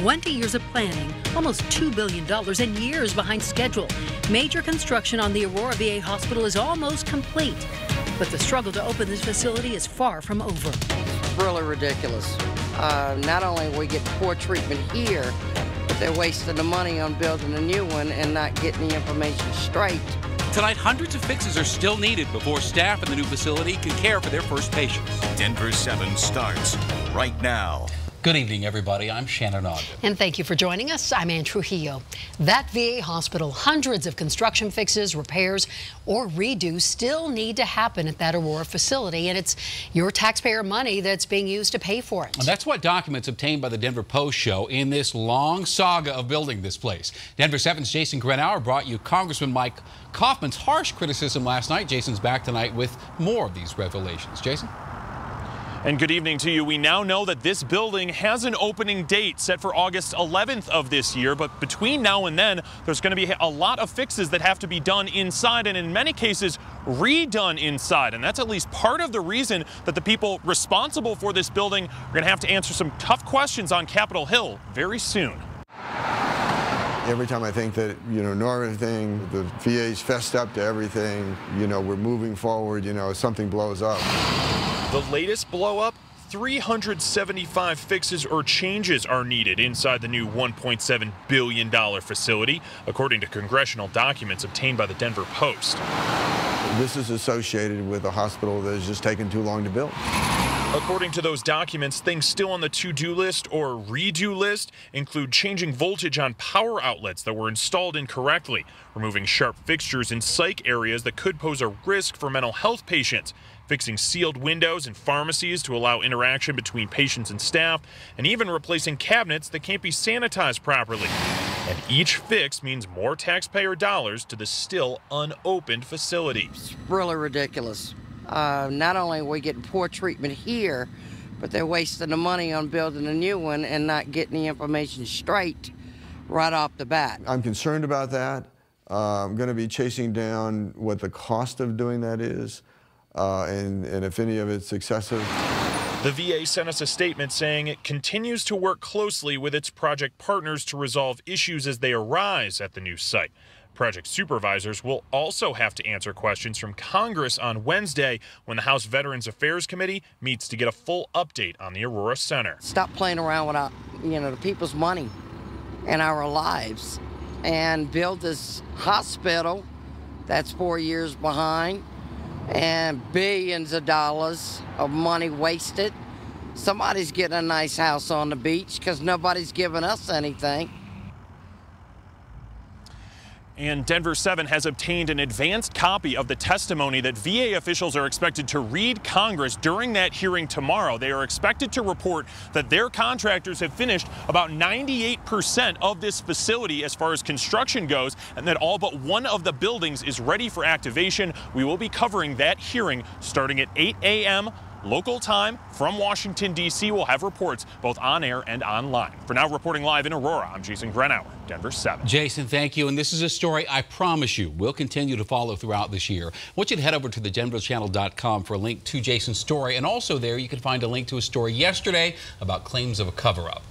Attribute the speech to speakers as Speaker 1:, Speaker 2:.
Speaker 1: 20 years of planning, almost $2 billion and years behind schedule. Major construction on the Aurora VA hospital is almost complete. But the struggle to open this facility is far from over.
Speaker 2: It's really ridiculous. Not only are we getting poor treatment here, but they're wasting the money on building a new one and not getting the information straight.
Speaker 3: Tonight, hundreds of fixes are still needed before staff in the new facility can care for their first patients.
Speaker 4: Denver 7 starts right now.
Speaker 5: Good evening, everybody. I'm Shannon Ogden.
Speaker 1: And thank you for joining us. I'm Ann Trujillo. That VA hospital, hundreds of construction fixes, repairs, or redos still need to happen at that Aurora facility, and it's your taxpayer money that's being used to pay for it.
Speaker 5: And that's what documents obtained by the Denver Post show in this long saga of building this place. Denver 7's Jason Grenauer brought you Congressman Mike Kaufman's harsh criticism last night. Jason's back tonight with more of these revelations. Jason?
Speaker 6: And good evening to you. We now know that this building has an opening date set for August 11th of this year, but between now and then, there's going to be a lot of fixes that have to be done inside, and in many cases, redone inside. And that's at least part of the reason that the people responsible for this building are going to have to answer some tough questions on Capitol Hill very soon.
Speaker 7: Every time I think that, know everything, the VA's fessed up to everything, we're moving forward, something blows up.
Speaker 6: The latest blow-up, 375 fixes or changes are needed inside the new $1.7 billion facility, according to congressional documents obtained by the Denver Post.
Speaker 7: This is associated with a hospital that has just taken too long to build.
Speaker 6: According to those documents, things still on the to-do list or redo list include changing voltage on power outlets that were installed incorrectly, removing sharp fixtures in psych areas that could pose a risk for mental health patients, fixing sealed windows in pharmacies to allow interaction between patients and staff, and even replacing cabinets that can't be sanitized properly. And each fix means more taxpayer dollars to the still unopened facility.
Speaker 2: It's really ridiculous. Not only are we getting poor treatment here, but they're wasting the money on building a new one and not getting the information straight right off the bat.
Speaker 7: I'm concerned about that. I'm going to be chasing down what the cost of doing that is, and if any of it's excessive.
Speaker 6: The VA sent us a statement saying it continues to work closely with its project partners to resolve issues as they arise at the new site. Project supervisors will also have to answer questions from Congress on Wednesday when the House Veterans Affairs Committee meets to get a full update on the Aurora Center.
Speaker 2: Stop playing around with our, the people's money and our lives and build this hospital that's 4 years behind and billions of dollars of money wasted. Somebody's getting a nice house on the beach because nobody's giving us anything.
Speaker 6: And Denver 7 has obtained an advanced copy of the testimony that VA officials are expected to read Congress during that hearing tomorrow. They are expected to report that their contractors have finished about 98% of this facility as far as construction goes, and that all but one of the buildings is ready for activation. We will be covering that hearing starting at 8 a.m. local time from Washington, D.C. We'll have reports both on air and online. For now, reporting live in Aurora, I'm Jason Grenauer, Denver 7.
Speaker 5: Jason, thank you. And this is a story I promise you we'll continue to follow throughout this year. I want you to head over to thedenverchannel.com for a link to Jason's story. And also there you can find a link to a story yesterday about claims of a cover-up.